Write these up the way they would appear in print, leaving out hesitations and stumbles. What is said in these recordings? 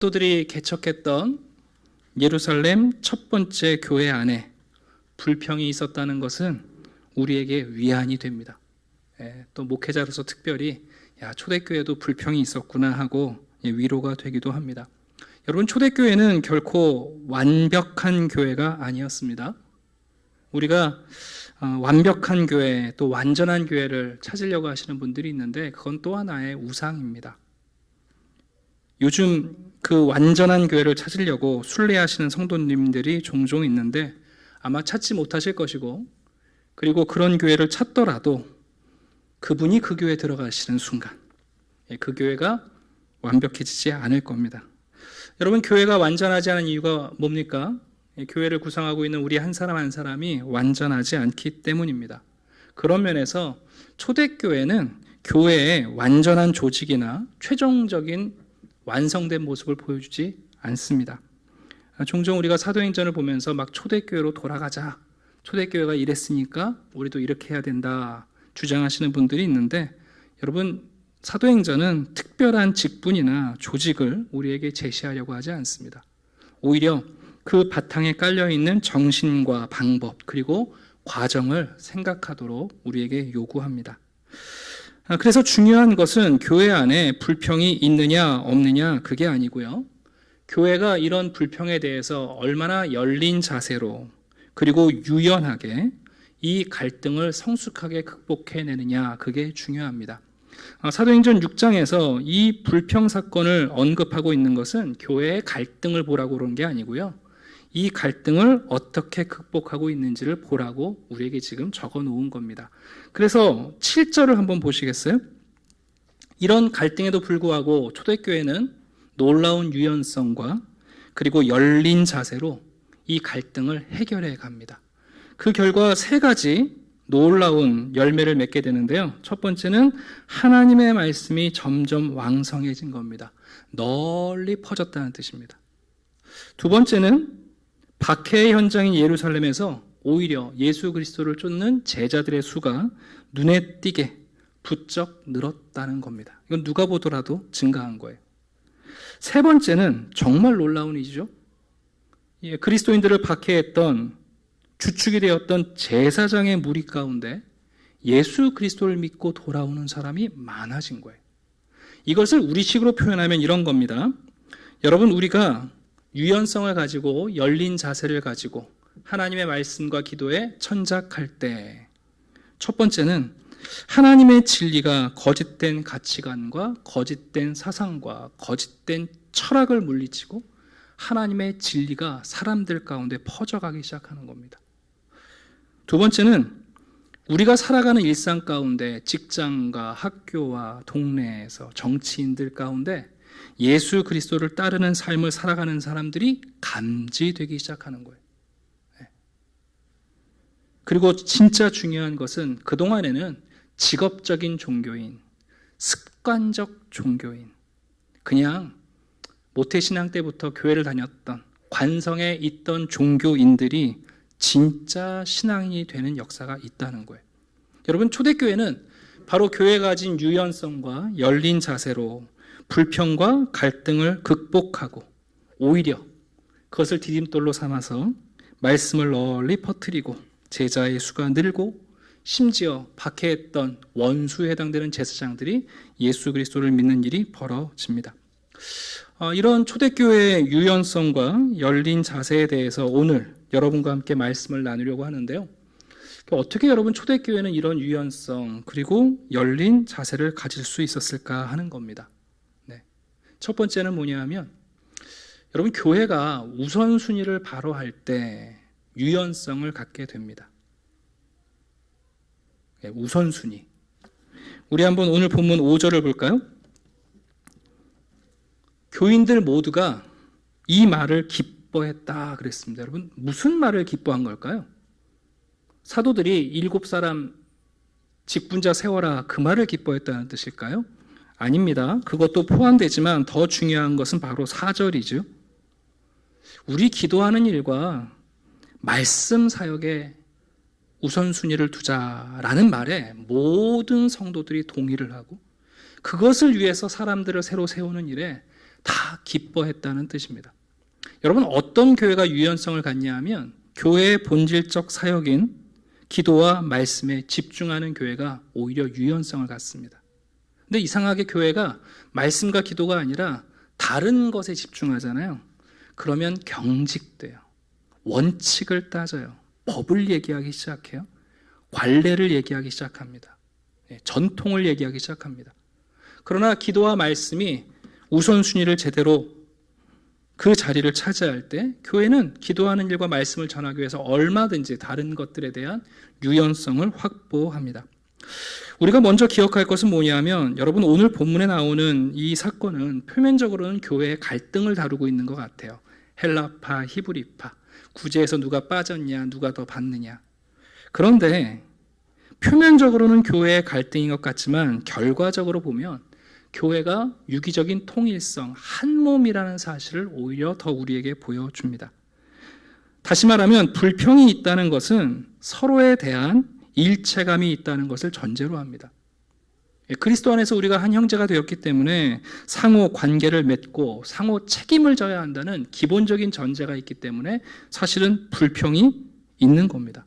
사도들이 개척했던 예루살렘 첫 번째 교회 안에 불평이 있었다는 것은 우리에게 위안이 됩니다. 또 목회자로서 특별히 초대교회도 불평이 있었구나 하고 위로가 되기도 합니다. 여러분, 초대교회는 결코 완벽한 교회가 아니었습니다. 우리가 완벽한 교회, 또 완전한 교회를 찾으려고 하시는 분들이 있는데 그건 또 하나의 우상입니다. 요즘 그 완전한 교회를 찾으려고 순례하시는 성도님들이 종종 있는데 아마 찾지 못하실 것이고, 그리고 그런 교회를 찾더라도 그분이 그 교회에 들어가시는 순간 그 교회가 완벽해지지 않을 겁니다. 여러분, 교회가 완전하지 않은 이유가 뭡니까? 교회를 구성하고 있는 우리 한 사람 한 사람이 완전하지 않기 때문입니다. 그런 면에서 초대교회는 교회의 완전한 조직이나 최종적인 완성된 모습을 보여주지 않습니다. 종종 우리가 사도행전을 보면서 막 초대교회로 돌아가자, 초대교회가 이랬으니까 우리도 이렇게 해야 된다 주장하시는 분들이 있는데, 여러분, 사도행전은 특별한 직분이나 조직을 우리에게 제시하려고 하지 않습니다. 오히려 그 바탕에 깔려있는 정신과 방법, 그리고 과정을 생각하도록 우리에게 요구합니다. 그래서 중요한 것은 교회 안에 불평이 있느냐 없느냐 그게 아니고요, 교회가 이런 불평에 대해서 얼마나 열린 자세로 그리고 유연하게 이 갈등을 성숙하게 극복해내느냐, 그게 중요합니다. 사도행전 6장에서 이 불평 사건을 언급하고 있는 것은 교회의 갈등을 보라고 그런 게 아니고요, 이 갈등을 어떻게 극복하고 있는지를 보라고 우리에게 지금 적어 놓은 겁니다. 그래서 7절을 한번 보시겠어요? 이런 갈등에도 불구하고 초대교회는 놀라운 유연성과 그리고 열린 자세로 이 갈등을 해결해 갑니다. 그 결과 세 가지 놀라운 열매를 맺게 되는데요. 첫 번째는 하나님의 말씀이 점점 왕성해진 겁니다. 널리 퍼졌다는 뜻입니다. 두 번째는 박해의 현장인 예루살렘에서 오히려 예수 그리스도를 쫓는 제자들의 수가 눈에 띄게 부쩍 늘었다는 겁니다. 이건 누가 보더라도 증가한 거예요. 세 번째는 정말 놀라운 일이죠. 그리스도인들을 박해했던 주축이 되었던 제사장의 무리 가운데 예수 그리스도를 믿고 돌아오는 사람이 많아진 거예요. 이것을 우리식으로 표현하면 이런 겁니다. 여러분, 우리가 유연성을 가지고 열린 자세를 가지고 하나님의 말씀과 기도에 천작할 때, 첫 번째는 하나님의 진리가 거짓된 가치관과 거짓된 사상과 거짓된 철학을 물리치고 하나님의 진리가 사람들 가운데 퍼져가기 시작하는 겁니다. 두 번째는 우리가 살아가는 일상 가운데 직장과 학교와 동네에서 정치인들 가운데 예수 그리스도를 따르는 삶을 살아가는 사람들이 감지되기 시작하는 거예요. 그리고 진짜 중요한 것은 그동안에는 직업적인 종교인, 습관적 종교인, 그냥 모태신앙 때부터 교회를 다녔던 관성에 있던 종교인들이 진짜 신앙이 되는 역사가 있다는 거예요. 여러분, 초대교회는 바로 교회가 가진 유연성과 열린 자세로 불평과 갈등을 극복하고 오히려 그것을 디딤돌로 삼아서 말씀을 널리 퍼뜨리고 제자의 수가 늘고 심지어 박해했던 원수에 해당되는 제사장들이 예수 그리스도를 믿는 일이 벌어집니다. 이런 초대교회의 유연성과 열린 자세에 대해서 오늘 여러분과 함께 말씀을 나누려고 하는데요. 어떻게 여러분 초대교회는 이런 유연성 그리고 열린 자세를 가질 수 있었을까 하는 겁니다. 첫 번째는 뭐냐 하면, 여러분, 교회가 우선순위를 바로 할 때 유연성을 갖게 됩니다. 우선순위. 우리 한번 오늘 본문 5절을 볼까요? 교인들 모두가 이 말을 기뻐했다 그랬습니다. 여러분, 무슨 말을 기뻐한 걸까요? 사도들이 7사람 직분자 세워라, 그 말을 기뻐했다는 뜻일까요? 아닙니다. 그것도 포함되지만 더 중요한 것은 바로 4절이죠. 우리 기도하는 일과 말씀 사역에 우선순위를 두자라는 말에 모든 성도들이 동의를 하고 그것을 위해서 사람들을 새로 세우는 일에 다 기뻐했다는 뜻입니다. 여러분, 어떤 교회가 유연성을 갖냐 하면 교회의 본질적 사역인 기도와 말씀에 집중하는 교회가 오히려 유연성을 갖습니다. 근데 이상하게 교회가 말씀과 기도가 아니라 다른 것에 집중하잖아요. 그러면 경직돼요. 원칙을 따져요. 법을 얘기하기 시작해요. 관례를 얘기하기 시작합니다. 전통을 얘기하기 시작합니다. 그러나 기도와 말씀이 우선순위를 제대로 그 자리를 차지할 때 교회는 기도하는 일과 말씀을 전하기 위해서 얼마든지 다른 것들에 대한 유연성을 확보합니다. 우리가 먼저 기억할 것은 뭐냐면, 여러분, 오늘 본문에 나오는 이 사건은 표면적으로는 교회의 갈등을 다루고 있는 것 같아요. 헬라파, 히브리파, 구제에서 누가 빠졌냐, 누가 더 받느냐. 그런데 표면적으로는 교회의 갈등인 것 같지만 결과적으로 보면 교회가 유기적인 통일성, 한 몸이라는 사실을 오히려 더 우리에게 보여줍니다. 다시 말하면 불평이 있다는 것은 서로에 대한 일체감이 있다는 것을 전제로 합니다. 그리스도 안에서 우리가 한 형제가 되었기 때문에 상호 관계를 맺고 상호 책임을 져야 한다는 기본적인 전제가 있기 때문에 사실은 불평이 있는 겁니다.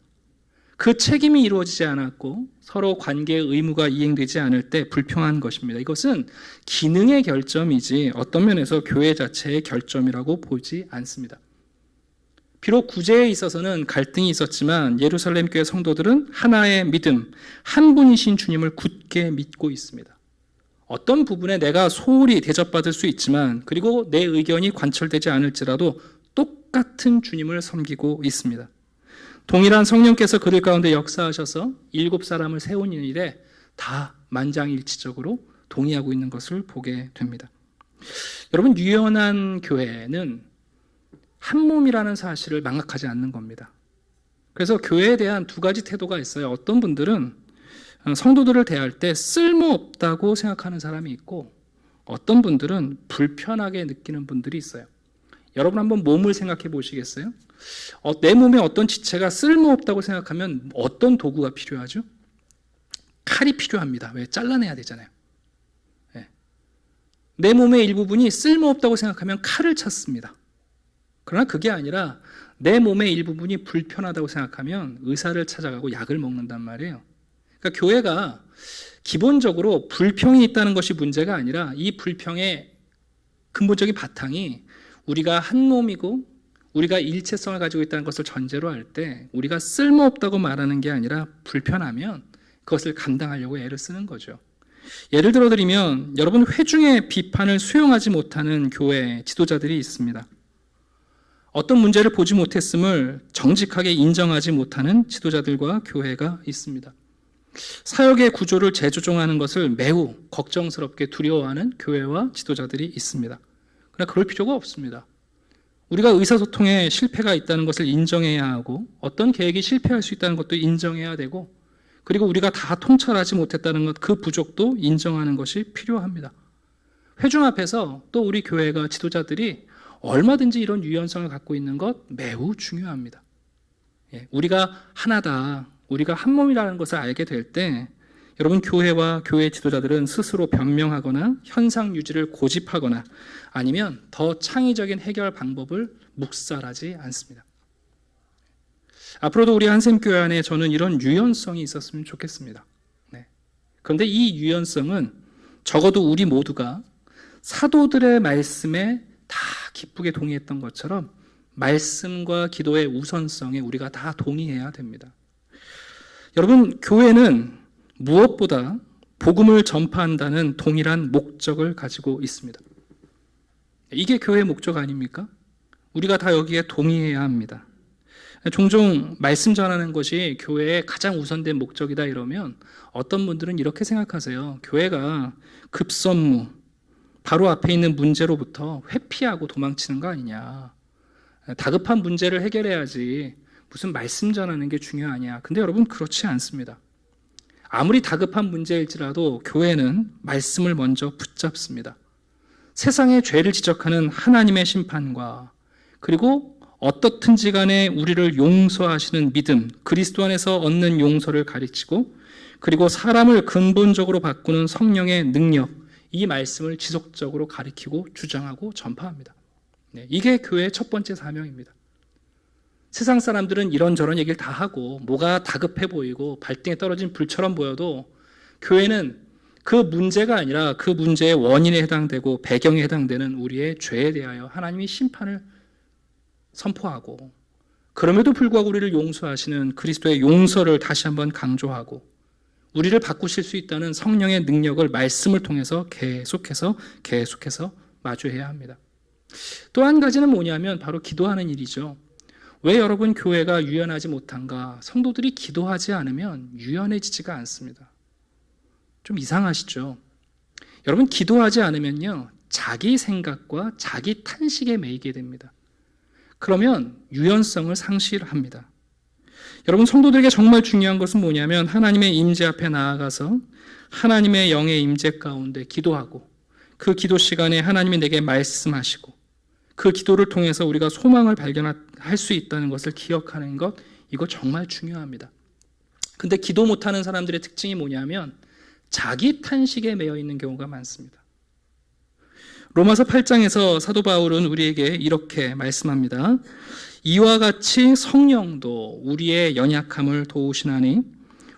그 책임이 이루어지지 않았고 서로 관계의 의무가 이행되지 않을 때 불평한 것입니다. 이것은 기능의 결점이지 어떤 면에서 교회 자체의 결점이라고 보지 않습니다. 비록 구제에 있어서는 갈등이 있었지만 예루살렘 교회 성도들은 하나의 믿음, 한 분이신 주님을 굳게 믿고 있습니다. 어떤 부분에 내가 소홀히 대접받을 수 있지만, 그리고 내 의견이 관철되지 않을지라도 똑같은 주님을 섬기고 있습니다. 동일한 성령께서 그들 가운데 역사하셔서 7사람을 세운 일에 다 만장일치적으로 동의하고 있는 것을 보게 됩니다. 여러분, 유연한 교회는 한 몸이라는 사실을 망각하지 않는 겁니다. 그래서 교회에 대한 두 가지 태도가 있어요. 어떤 분들은 성도들을 대할 때 쓸모없다고 생각하는 사람이 있고, 어떤 분들은 불편하게 느끼는 분들이 있어요. 여러분, 한번 몸을 생각해 보시겠어요? 내 몸에 어떤 지체가 쓸모없다고 생각하면 어떤 도구가 필요하죠? 칼이 필요합니다. 왜? 잘라내야 되잖아요. 내 몸의 일부분이 쓸모없다고 생각하면 칼을 찾습니다. 그러나 그게 아니라 내 몸의 일부분이 불편하다고 생각하면 의사를 찾아가고 약을 먹는단 말이에요. 그러니까 교회가 기본적으로 불평이 있다는 것이 문제가 아니라 이 불평의 근본적인 바탕이 우리가 한 몸이고 우리가 일체성을 가지고 있다는 것을 전제로 할 때 우리가 쓸모없다고 말하는 게 아니라 불편하면 그것을 감당하려고 애를 쓰는 거죠. 예를 들어 드리면, 여러분, 회중의 비판을 수용하지 못하는 교회 지도자들이 있습니다. 어떤 문제를 보지 못했음을 정직하게 인정하지 못하는 지도자들과 교회가 있습니다. 사역의 구조를 재조정하는 것을 매우 걱정스럽게 두려워하는 교회와 지도자들이 있습니다. 그러나 그럴 필요가 없습니다. 우리가 의사소통에 실패가 있다는 것을 인정해야 하고, 어떤 계획이 실패할 수 있다는 것도 인정해야 되고, 그리고 우리가 다 통찰하지 못했다는 것, 그 부족도 인정하는 것이 필요합니다. 회중 앞에서 또 우리 교회가 지도자들이 얼마든지 이런 유연성을 갖고 있는 것 매우 중요합니다. 우리가 하나다, 우리가 한 몸이라는 것을 알게 될 때 여러분, 교회와 교회 지도자들은 스스로 변명하거나 현상 유지를 고집하거나 아니면 더 창의적인 해결 방법을 묵살하지 않습니다. 앞으로도 우리 한샘교회 안에 저는 이런 유연성이 있었으면 좋겠습니다. 그런데 이 유연성은 적어도 우리 모두가 사도들의 말씀에 다 기쁘게 동의했던 것처럼 말씀과 기도의 우선성에 우리가 다 동의해야 됩니다. 여러분, 교회는 무엇보다 복음을 전파한다는 동일한 목적을 가지고 있습니다. 이게 교회의 목적 아닙니까? 우리가 다 여기에 동의해야 합니다. 종종 말씀 전하는 것이 교회의 가장 우선된 목적이다 이러면 어떤 분들은 이렇게 생각하세요. 교회가 급선무, 바로 앞에 있는 문제로부터 회피하고 도망치는 거 아니냐. 다급한 문제를 해결해야지 무슨 말씀 전하는 게 중요하냐. 근데 여러분, 그렇지 않습니다. 아무리 다급한 문제일지라도 교회는 말씀을 먼저 붙잡습니다. 세상의 죄를 지적하는 하나님의 심판과, 그리고 어떻든지 간에 우리를 용서하시는 믿음, 그리스도 안에서 얻는 용서를 가르치고, 그리고 사람을 근본적으로 바꾸는 성령의 능력, 이 말씀을 지속적으로 가리키고 주장하고 전파합니다. 네, 이게 교회의 첫 번째 사명입니다. 세상 사람들은 이런저런 얘기를 다 하고 뭐가 다급해 보이고 발등에 떨어진 불처럼 보여도 교회는 그 문제가 아니라 그 문제의 원인에 해당되고 배경에 해당되는 우리의 죄에 대하여 하나님이 심판을 선포하고 그럼에도 불구하고 우리를 용서하시는 그리스도의 용서를 다시 한번 강조하고 우리를 바꾸실 수 있다는 성령의 능력을 말씀을 통해서 계속해서 마주해야 합니다. 또 한 가지는 뭐냐면 바로 기도하는 일이죠. 왜 여러분 교회가 유연하지 못한가? 성도들이 기도하지 않으면 유연해지지가 않습니다. 좀 이상하시죠? 여러분 기도하지 않으면요 자기 생각과 자기 탄식에 매이게 됩니다. 그러면 유연성을 상실합니다. 여러분 성도들에게 정말 중요한 것은 뭐냐면 하나님의 임재 앞에 나아가서 하나님의 영의 임재 가운데 기도하고 그 기도 시간에 하나님이 내게 말씀하시고 그 기도를 통해서 우리가 소망을 발견할 수 있다는 것을 기억하는 것, 이거 정말 중요합니다. 근데 기도 못하는 사람들의 특징이 뭐냐면 자기 탄식에 매여 있는 경우가 많습니다. 로마서 8장에서 사도 바울은 우리에게 이렇게 말씀합니다. 이와 같이 성령도 우리의 연약함을 도우시나니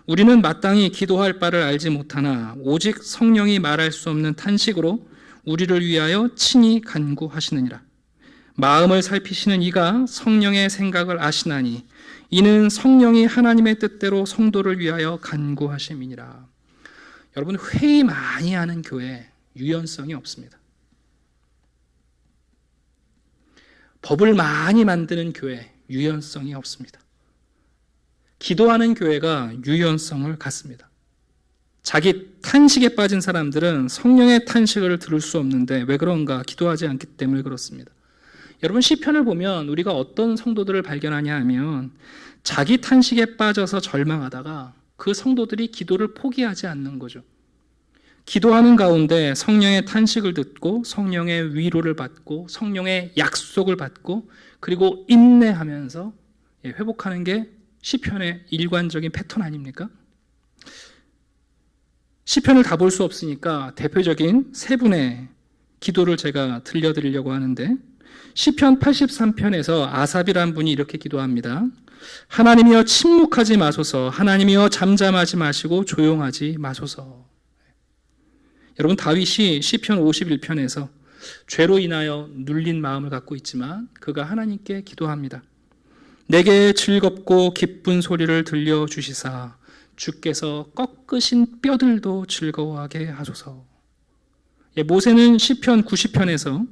우리는 마땅히 기도할 바를 알지 못하나 오직 성령이 말할 수 없는 탄식으로 우리를 위하여 친히 간구하시느니라. 마음을 살피시는 이가 성령의 생각을 아시나니 이는 성령이 하나님의 뜻대로 성도를 위하여 간구하심이니라. 여러분 회의 많이 하는 교회 유연성이 없습니다. 법을 많이 만드는 교회 유연성이 없습니다. 기도하는 교회가 유연성을 갖습니다. 자기 탄식에 빠진 사람들은 성령의 탄식을 들을 수 없는데 왜 그런가? 기도하지 않기 때문에 그렇습니다. 여러분 시편을 보면 우리가 어떤 성도들을 발견하냐 하면 자기 탄식에 빠져서 절망하다가 그 성도들이 기도를 포기하지 않는 거죠. 기도하는 가운데 성령의 탄식을 듣고 성령의 위로를 받고 성령의 약속을 받고 그리고 인내하면서 회복하는 게 시편의 일관적인 패턴 아닙니까? 시편을 다 볼 수 없으니까 대표적인 세 분의 기도를 제가 들려드리려고 하는데 시편 83편에서 아삽이라는 분이 이렇게 기도합니다. 하나님이여 침묵하지 마소서, 하나님이여 잠잠하지 마시고 조용하지 마소서. 여러분 다윗이 시편 51편에서 죄로 인하여 눌린 마음을 갖고 있지만 그가 하나님께 기도합니다. 내게 즐겁고 기쁜 소리를 들려주시사 주께서 꺾으신 뼈들도 즐거워하게 하소서. 모세는 시편 90편에서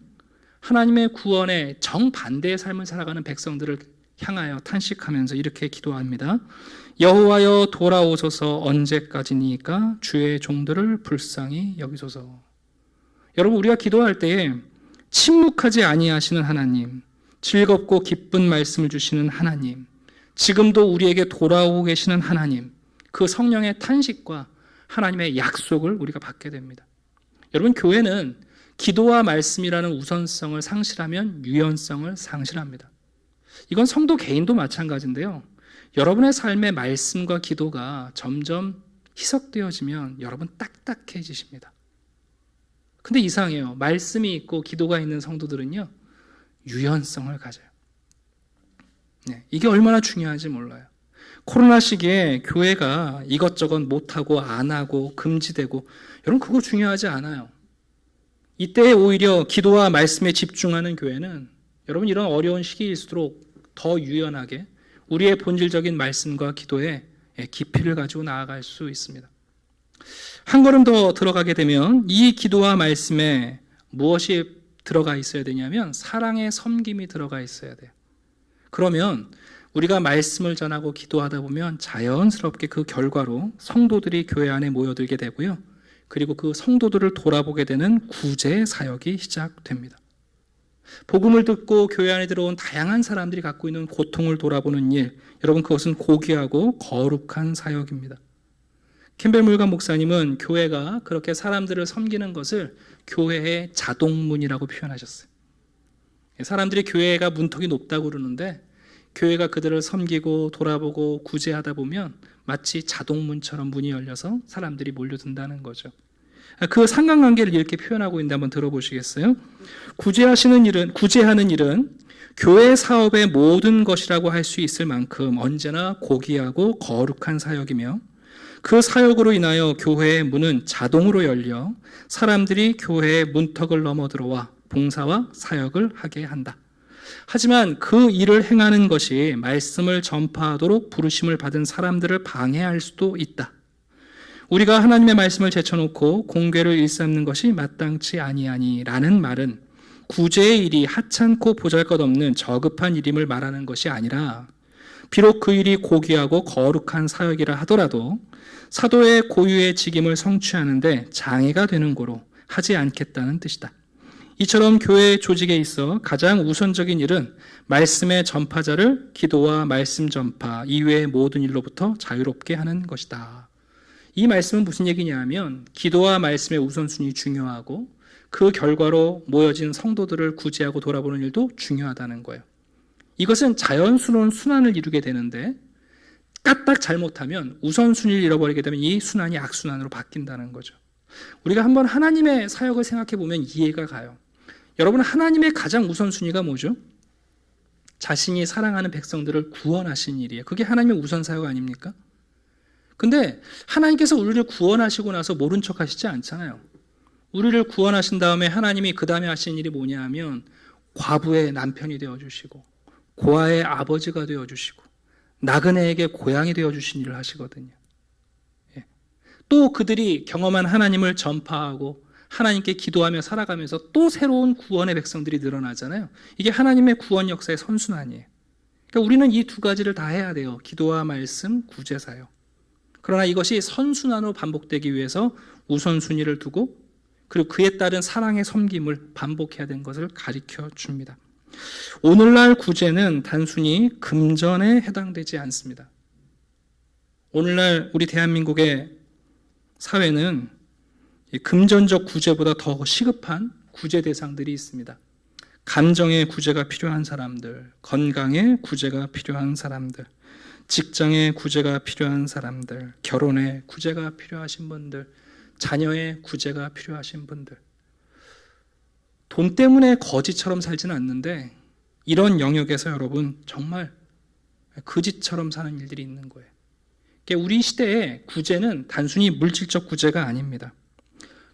하나님의 구원에 정반대의 삶을 살아가는 백성들을 향하여 탄식하면서 이렇게 기도합니다. 여호와여 돌아오소서 언제까지니까 주의 종들을 불쌍히 여기소서. 여러분 우리가 기도할 때에 침묵하지 아니하시는 하나님, 즐겁고 기쁜 말씀을 주시는 하나님, 지금도 우리에게 돌아오고 계시는 하나님, 그 성령의 탄식과 하나님의 약속을 우리가 받게 됩니다. 여러분 교회는 기도와 말씀이라는 우선성을 상실하면 유연성을 상실합니다. 이건 성도 개인도 마찬가지인데요. 여러분의 삶의 말씀과 기도가 점점 희석되어지면 여러분 딱딱해지십니다. 근데 이상해요. 말씀이 있고 기도가 있는 성도들은요, 유연성을 가져요. 네, 이게 얼마나 중요한지 몰라요. 코로나 시기에 교회가 이것저것 못하고 안 하고 금지되고 여러분 그거 중요하지 않아요. 이때 오히려 기도와 말씀에 집중하는 교회는 여러분 이런 어려운 시기일수록 더 유연하게 우리의 본질적인 말씀과 기도에 깊이를 가지고 나아갈 수 있습니다. 한 걸음 더 들어가게 되면 이 기도와 말씀에 무엇이 들어가 있어야 되냐면 사랑의 섬김이 들어가 있어야 돼요. 그러면 우리가 말씀을 전하고 기도하다 보면 자연스럽게 그 결과로 성도들이 교회 안에 모여들게 되고요. 그리고 그 성도들을 돌아보게 되는 구제 사역이 시작됩니다. 복음을 듣고 교회 안에 들어온 다양한 사람들이 갖고 있는 고통을 돌아보는 일, 여러분 그것은 고귀하고 거룩한 사역입니다. 캠벨 물간 목사님은 교회가 그렇게 사람들을 섬기는 것을 교회의 자동문이라고 표현하셨어요. 사람들이 교회가 문턱이 높다고 그러는데 교회가 그들을 섬기고 돌아보고 구제하다 보면 마치 자동문처럼 문이 열려서 사람들이 몰려든다는 거죠. 그 상관관계를 이렇게 표현하고 있는데 한번 들어보시겠어요? 구제하는 일은 교회 사업의 모든 것이라고 할 수 있을 만큼 언제나 고귀하고 거룩한 사역이며 그 사역으로 인하여 교회의 문은 자동으로 열려 사람들이 교회의 문턱을 넘어 들어와 봉사와 사역을 하게 한다. 하지만 그 일을 행하는 것이 말씀을 전파하도록 부르심을 받은 사람들을 방해할 수도 있다. 우리가 하나님의 말씀을 제쳐놓고 공궤를 일삼는 것이 마땅치 아니하니라는 말은 구제의 일이 하찮고 보잘것없는 저급한 일임을 말하는 것이 아니라 비록 그 일이 고귀하고 거룩한 사역이라 하더라도 사도의 고유의 직임을 성취하는데 장애가 되는 고로 하지 않겠다는 뜻이다. 이처럼 교회 조직에 있어 가장 우선적인 일은 말씀의 전파자를 기도와 말씀 전파 이외의 모든 일로부터 자유롭게 하는 것이다. 이 말씀은 무슨 얘기냐 하면 기도와 말씀의 우선순위 중요하고 그 결과로 모여진 성도들을 구제하고 돌아보는 일도 중요하다는 거예요. 이것은 자연스러운 순환을 이루게 되는데 까딱 잘못하면 우선순위를 잃어버리게 되면 이 순환이 악순환으로 바뀐다는 거죠. 우리가 한번 하나님의 사역을 생각해 보면 이해가 가요. 여러분, 하나님의 가장 우선순위가 뭐죠? 자신이 사랑하는 백성들을 구원하신 일이에요. 그게 하나님의 우선 사역 아닙니까? 근데 하나님께서 우리를 구원하시고 나서 모른 척 하시지 않잖아요. 우리를 구원하신 다음에 하나님이 그 다음에 하신 일이 뭐냐 하면 과부의 남편이 되어주시고 고아의 아버지가 되어주시고 나그네에게 고향이 되어주신 일을 하시거든요. 또 그들이 경험한 하나님을 전파하고 하나님께 기도하며 살아가면서 또 새로운 구원의 백성들이 늘어나잖아요. 이게 하나님의 구원 역사의 선순환이에요. 그러니까 우리는 이 두 가지를 다 해야 돼요. 기도와 말씀, 구제, 사역. 그러나 이것이 선순환으로 반복되기 위해서 우선순위를 두고 그리고 그에 따른 사랑의 섬김을 반복해야 되는 것을 가르쳐 줍니다. 오늘날 구제는 단순히 금전에 해당되지 않습니다. 오늘날 우리 대한민국의 사회는 금전적 구제보다 더 시급한 구제 대상들이 있습니다. 감정의 구제가 필요한 사람들, 건강의 구제가 필요한 사람들, 직장의 구제가 필요한 사람들, 결혼의 구제가 필요하신 분들, 자녀의 구제가 필요하신 분들. 돈 때문에 거지처럼 살지는 않는데 이런 영역에서 여러분 정말 거지처럼 사는 일들이 있는 거예요. 그러니까 우리 시대의 구제는 단순히 물질적 구제가 아닙니다.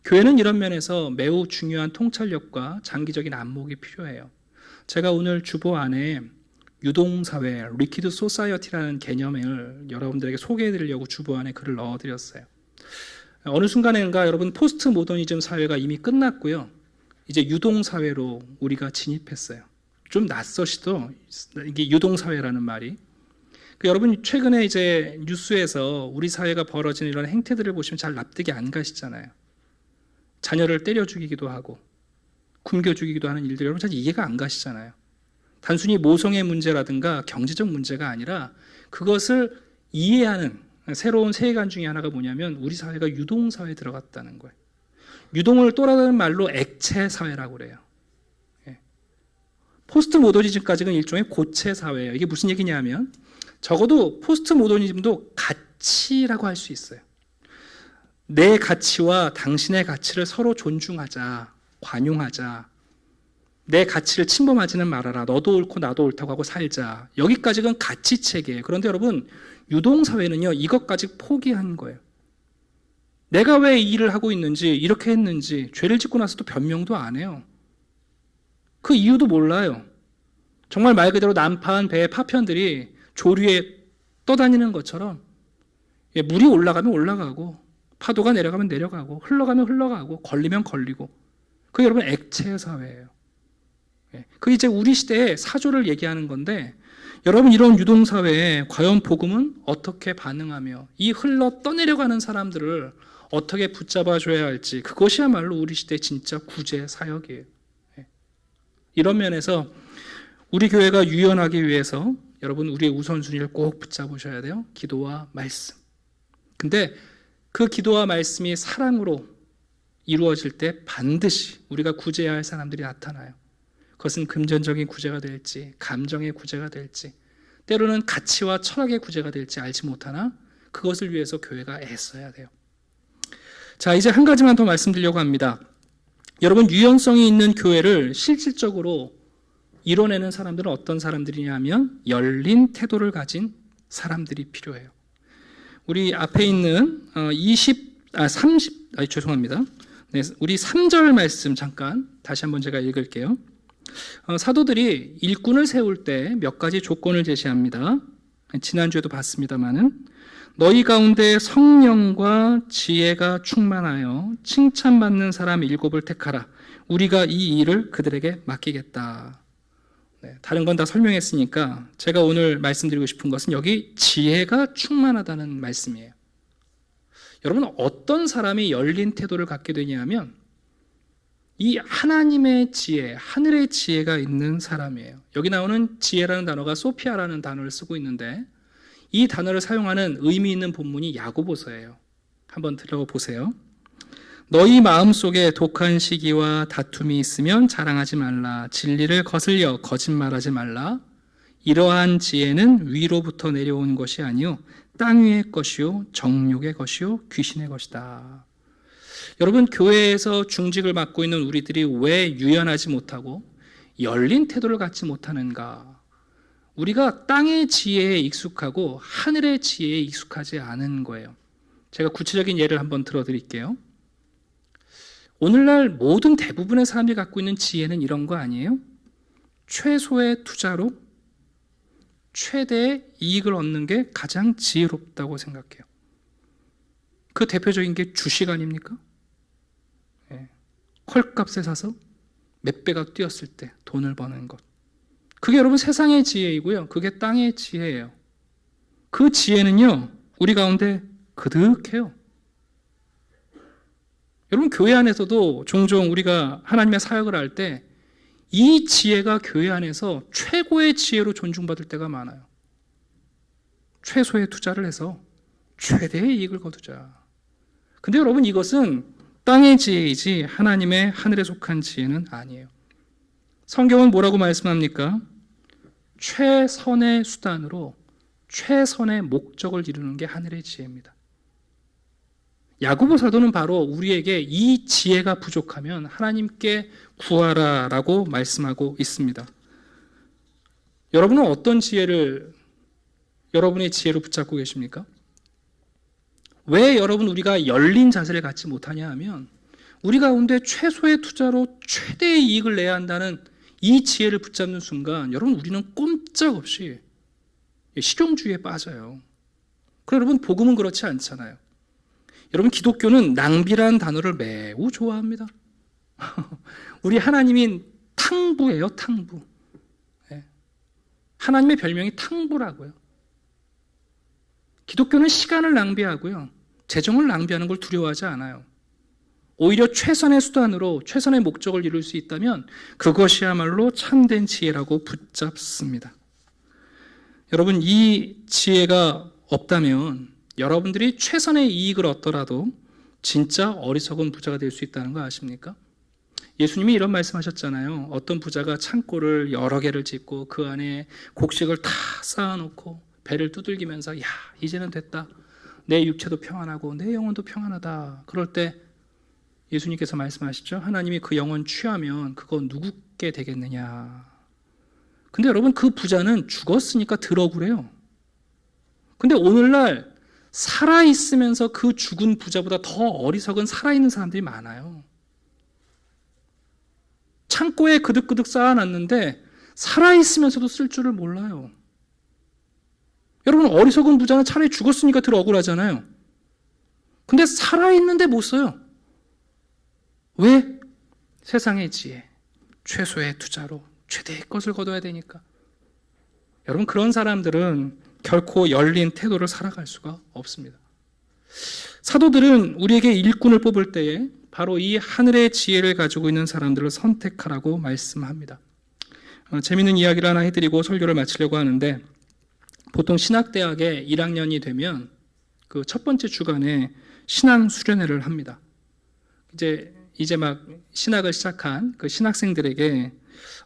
교회는 이런 면에서 매우 중요한 통찰력과 장기적인 안목이 필요해요. 제가 오늘 주보 안에 유동사회, 리퀴드 소사이어티라는 개념을 여러분들에게 소개해드리려고 주보 안에 글을 넣어드렸어요. 어느 순간인가 여러분 포스트 모더니즘 사회가 이미 끝났고요. 이제 유동사회로 우리가 진입했어요. 좀 낯서시죠? 이게 유동사회라는 말이. 여러분 최근에 이제 뉴스에서 우리 사회가 벌어지는 이런 행태들을 보시면 잘 납득이 안 가시잖아요. 자녀를 때려 죽이기도 하고 굶겨 죽이기도 하는 일들 여러분 잘 이해가 안 가시잖아요. 단순히 모성의 문제라든가 경제적 문제가 아니라 그것을 이해하는 새로운 세계관 중에 하나가 뭐냐면 우리 사회가 유동사회에 들어갔다는 거예요. 유동을 또라는 말로 액체사회라고 그래요. 포스트 모더니즘까지는 일종의 고체사회예요. 이게 무슨 얘기냐 하면 적어도 포스트 모더니즘도 가치라고 할 수 있어요. 내 가치와 당신의 가치를 서로 존중하자, 관용하자. 내 가치를 침범하지는 말아라. 너도 옳고 나도 옳다고 하고 살자. 여기까지는 가치체계예요. 그런데 여러분 유동사회는요 이것까지 포기한 거예요. 내가 왜 이 일을 하고 있는지 이렇게 했는지 죄를 짓고 나서도 변명도 안 해요. 그 이유도 몰라요. 정말 말 그대로 난파한 배의 파편들이 조류에 떠다니는 것처럼 물이 올라가면 올라가고 파도가 내려가면 내려가고 흘러가면 흘러가고 걸리면 걸리고 그게 여러분 액체 사회예요. 그게 이제 우리 시대의 사조를 얘기하는 건데 여러분 이런 유동사회에 과연 복음은 어떻게 반응하며 이 흘러 떠내려가는 사람들을 어떻게 붙잡아줘야 할지 그것이야말로 우리 시대의 진짜 구제 사역이에요. 이런 면에서 우리 교회가 유연하기 위해서 여러분 우리의 우선순위를 꼭 붙잡으셔야 돼요. 기도와 말씀. 근데 그 기도와 말씀이 사랑으로 이루어질 때 반드시 우리가 구제해야 할 사람들이 나타나요. 그것은 금전적인 구제가 될지 감정의 구제가 될지 때로는 가치와 철학의 구제가 될지 알지 못하나 그것을 위해서 교회가 애써야 돼요. 자, 이제 한 가지만 더 말씀드리려고 합니다. 여러분, 유연성이 있는 교회를 실질적으로 이뤄내는 사람들은 어떤 사람들이냐면 열린 태도를 가진 사람들이 필요해요. 우리 앞에 있는 30, 네, 우리 3절 말씀 잠깐 다시 한번 제가 읽을게요. 사도들이 일꾼을 세울 때 몇 가지 조건을 제시합니다. 지난주에도 봤습니다마는 너희 가운데 성령과 지혜가 충만하여 칭찬받는 사람 7을 택하라. 우리가 이 일을 그들에게 맡기겠다. 네, 다른 건 다 설명했으니까 제가 오늘 말씀드리고 싶은 것은 여기 지혜가 충만하다는 말씀이에요. 여러분, 어떤 사람이 열린 태도를 갖게 되냐면 이 하나님의 지혜, 하늘의 지혜가 있는 사람이에요. 여기 나오는 지혜라는 단어가 소피아라는 단어를 쓰고 있는데 이 단어를 사용하는 의미 있는 본문이 야고보서예요. 한번 들어보세요. 너희 마음속에 독한 시기와 다툼이 있으면 자랑하지 말라. 진리를 거슬려 거짓말하지 말라. 이러한 지혜는 위로부터 내려온 것이 아니요 땅 위의 것이요 정욕의 것이요 귀신의 것이다. 여러분, 교회에서 중직을 맡고 있는 우리들이 왜 유연하지 못하고 열린 태도를 갖지 못하는가? 우리가 땅의 지혜에 익숙하고 하늘의 지혜에 익숙하지 않은 거예요. 제가 구체적인 예를 한번 들어드릴게요. 오늘날 모든 대부분의 사람들이 갖고 있는 지혜는 이런 거 아니에요? 최소의 투자로 최대의 이익을 얻는 게 가장 지혜롭다고 생각해요. 그 대표적인 게 주식 아닙니까? 헐값에 사서 몇 배가 뛰었을 때 돈을 버는 것. 그게 여러분 세상의 지혜이고요. 그게 땅의 지혜예요. 그 지혜는요, 우리 가운데 그득해요. 여러분, 교회 안에서도 종종 우리가 하나님의 사역을 할 때 이 지혜가 교회 안에서 최고의 지혜로 존중받을 때가 많아요. 최소의 투자를 해서 최대의 이익을 거두자. 근데 여러분, 이것은 땅의 지혜이지 하나님의 하늘에 속한 지혜는 아니에요. 성경은 뭐라고 말씀합니까? 최선의 수단으로 최선의 목적을 이루는 게 하늘의 지혜입니다. 야고보 사도는 바로 우리에게 이 지혜가 부족하면 하나님께 구하라라고 말씀하고 있습니다. 여러분은 어떤 지혜를 여러분의 지혜로 붙잡고 계십니까? 왜 여러분 우리가 열린 자세를 갖지 못하냐 하면 우리 가운데 최소의 투자로 최대의 이익을 내야 한다는 이 지혜를 붙잡는 순간 여러분 우리는 꼼짝없이 실용주의에 빠져요. 그럼 여러분 복음은 그렇지 않잖아요. 여러분 기독교는 낭비라는 단어를 매우 좋아합니다. 우리 하나님이 탕부예요, 탕부. 하나님의 별명이 탕부라고요. 기독교는 시간을 낭비하고요, 재정을 낭비하는 걸 두려워하지 않아요. 오히려 최선의 수단으로 최선의 목적을 이룰 수 있다면 그것이야말로 참된 지혜라고 붙잡습니다. 여러분, 이 지혜가 없다면 여러분들이 최선의 이익을 얻더라도 진짜 어리석은 부자가 될 수 있다는 거 아십니까? 예수님이 이런 말씀하셨잖아요. 어떤 부자가 창고를 여러 개를 짓고 그 안에 곡식을 다 쌓아놓고 배를 두들기면서 야, 이제는 됐다. 내 육체도 평안하고 내 영혼도 평안하다. 그럴 때 예수님께서 말씀하시죠. 하나님이 그 영혼 취하면 그거 누구께 되겠느냐. 근데 여러분, 그 부자는 죽었으니까 덜 억울해요. 근데 오늘날 살아있으면서 그 죽은 부자보다 더 어리석은 살아있는 사람들이 많아요. 창고에 그득그득 쌓아놨는데 살아있으면서도 쓸 줄을 몰라요. 여러분, 어리석은 부자는 차라리 죽었으니까 덜 억울하잖아요. 근데 살아있는데 못 써요. 왜? 세상의 지혜, 최소의 투자로 최대의 것을 거둬야 되니까. 여러분, 그런 사람들은 결코 열린 태도를 살아갈 수가 없습니다. 사도들은 우리에게 일꾼을 뽑을 때에 바로 이 하늘의 지혜를 가지고 있는 사람들을 선택하라고 말씀합니다. 재미있는 이야기를 하나 해드리고 설교를 마치려고 하는데, 보통 신학대학에 1학년이 되면 그 첫 번째 주간에 신앙 수련회를 합니다. 이제 막 신학을 시작한 그 신학생들에게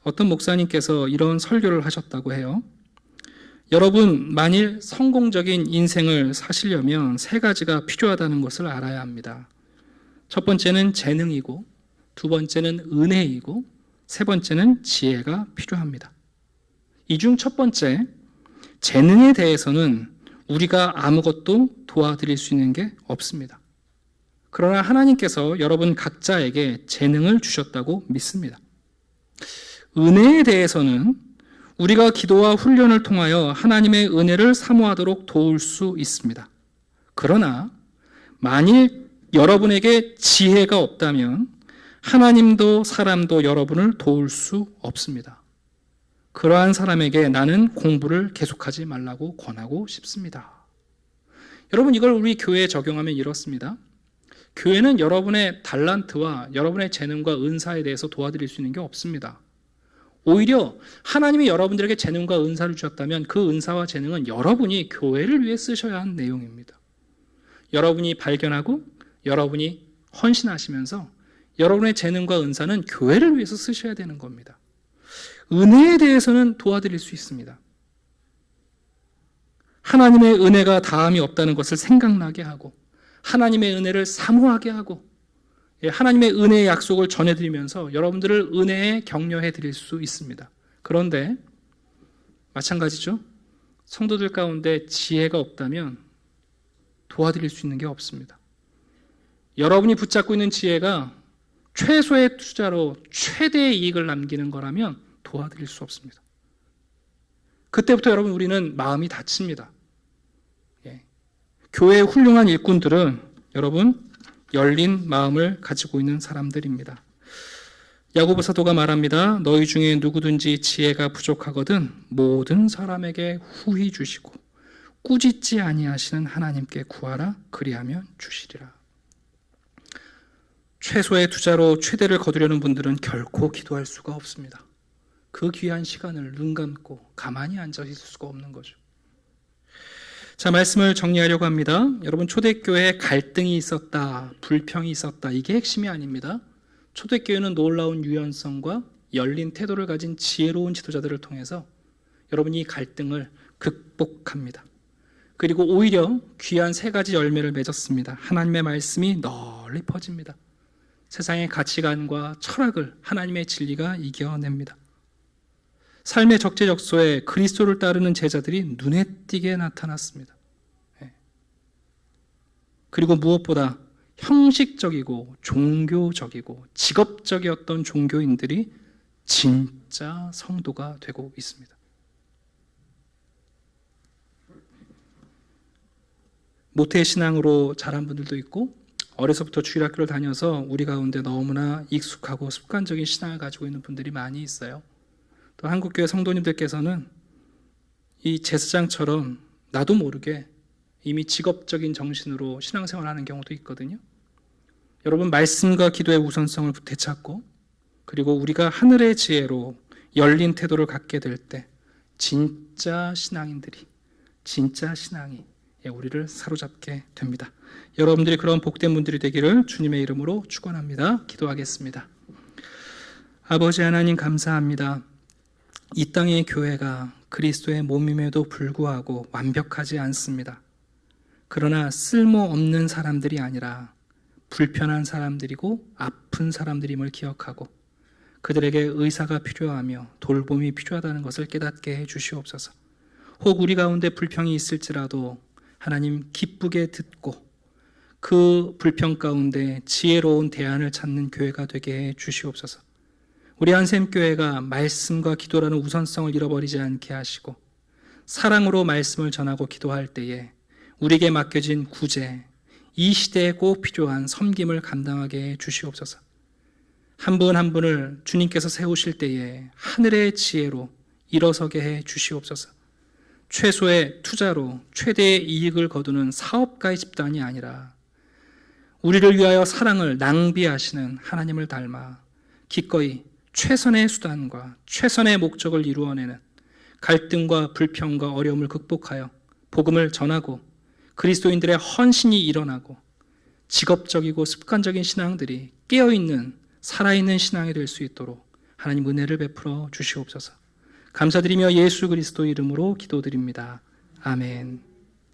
어떤 목사님께서 이런 설교를 하셨다고 해요. 여러분, 만일 성공적인 인생을 사시려면 3가지가 필요하다는 것을 알아야 합니다. 첫 번째는 재능이고, 두 번째는 은혜이고, 세 번째는 지혜가 필요합니다. 이 중 첫 번째, 재능에 대해서는 우리가 아무것도 도와드릴 수 있는 게 없습니다. 그러나 하나님께서 여러분 각자에게 재능을 주셨다고 믿습니다. 은혜에 대해서는 우리가 기도와 훈련을 통하여 하나님의 은혜를 사모하도록 도울 수 있습니다. 그러나 만일 여러분에게 지혜가 없다면 하나님도 사람도 여러분을 도울 수 없습니다. 그러한 사람에게 나는 공부를 계속하지 말라고 권하고 싶습니다. 여러분, 이걸 우리 교회에 적용하면 이렇습니다. 교회는 여러분의 달란트와 여러분의 재능과 은사에 대해서 도와드릴 수 있는 게 없습니다. 오히려 하나님이 여러분들에게 재능과 은사를 주셨다면 그 은사와 재능은 여러분이 교회를 위해 쓰셔야 하는 내용입니다. 여러분이 발견하고 여러분이 헌신하시면서 여러분의 재능과 은사는 교회를 위해서 쓰셔야 되는 겁니다. 은혜에 대해서는 도와드릴 수 있습니다. 하나님의 은혜가 다함이 없다는 것을 생각나게 하고 하나님의 은혜를 사모하게 하고 하나님의 은혜의 약속을 전해드리면서 여러분들을 은혜에 격려해 드릴 수 있습니다. 그런데 마찬가지죠. 성도들 가운데 지혜가 없다면 도와드릴 수 있는 게 없습니다. 여러분이 붙잡고 있는 지혜가 최소의 투자로 최대의 이익을 남기는 거라면 도와드릴 수 없습니다. 그때부터 여러분 우리는 마음이 다칩니다. 교회의 훌륭한 일꾼들은 여러분 열린 마음을 가지고 있는 사람들입니다. 야고보 사도가 말합니다. 너희 중에 누구든지 지혜가 부족하거든 모든 사람에게 후히 주시고 꾸짖지 아니하시는 하나님께 구하라 그리하면 주시리라. 최소의 투자로 최대를 거두려는 분들은 결코 기도할 수가 없습니다. 그 귀한 시간을 눈 감고 가만히 앉아 있을 수가 없는 거죠. 자, 말씀을 정리하려고 합니다. 여러분, 초대교회에 갈등이 있었다, 불평이 있었다, 이게 핵심이 아닙니다. 초대교회는 놀라운 유연성과 열린 태도를 가진 지혜로운 지도자들을 통해서 여러분이 이 갈등을 극복합니다. 그리고 오히려 귀한 세 가지 열매를 맺었습니다. 하나님의 말씀이 널리 퍼집니다. 세상의 가치관과 철학을 하나님의 진리가 이겨냅니다. 삶의 적재적소에 그리스도를 따르는 제자들이 눈에 띄게 나타났습니다. 그리고 무엇보다 형식적이고 종교적이고 직업적이었던 종교인들이 진짜 성도가 되고 있습니다. 모태신앙으로 자란 분들도 있고 어려서부터 주일학교를 다녀서 우리 가운데 너무나 익숙하고 습관적인 신앙을 가지고 있는 분들이 많이 있어요. 또 한국교회 성도님들께서는 이 제사장처럼 나도 모르게 이미 직업적인 정신으로 신앙생활하는 경우도 있거든요. 여러분, 말씀과 기도의 우선성을 되찾고 그리고 우리가 하늘의 지혜로 열린 태도를 갖게 될 때 진짜 신앙인들이, 진짜 신앙이 우리를 사로잡게 됩니다. 여러분들이 그런 복된 분들이 되기를 주님의 이름으로 축원합니다. 기도하겠습니다. 아버지 하나님, 감사합니다. 이 땅의 교회가 그리스도의 몸임에도 불구하고 완벽하지 않습니다. 그러나 쓸모없는 사람들이 아니라 불편한 사람들이고 아픈 사람들임을 기억하고 그들에게 의사가 필요하며 돌봄이 필요하다는 것을 깨닫게 해 주시옵소서. 혹 우리 가운데 불평이 있을지라도 하나님 기쁘게 듣고 그 불평 가운데 지혜로운 대안을 찾는 교회가 되게 해 주시옵소서. 우리 한샘교회가 말씀과 기도라는 우선성을 잃어버리지 않게 하시고 사랑으로 말씀을 전하고 기도할 때에 우리에게 맡겨진 구제, 이 시대에 꼭 필요한 섬김을 감당하게 해 주시옵소서. 한 분 한 분을 주님께서 세우실 때에 하늘의 지혜로 일어서게 해 주시옵소서. 최소의 투자로 최대의 이익을 거두는 사업가의 집단이 아니라 우리를 위하여 사랑을 낭비하시는 하나님을 닮아 기꺼이 최선의 수단과 최선의 목적을 이루어내는 갈등과 불평과 어려움을 극복하여 복음을 전하고 그리스도인들의 헌신이 일어나고 직업적이고 습관적인 신앙들이 깨어있는 살아있는 신앙이 될 수 있도록 하나님 은혜를 베풀어 주시옵소서. 감사드리며 예수 그리스도 이름으로 기도드립니다. 아멘.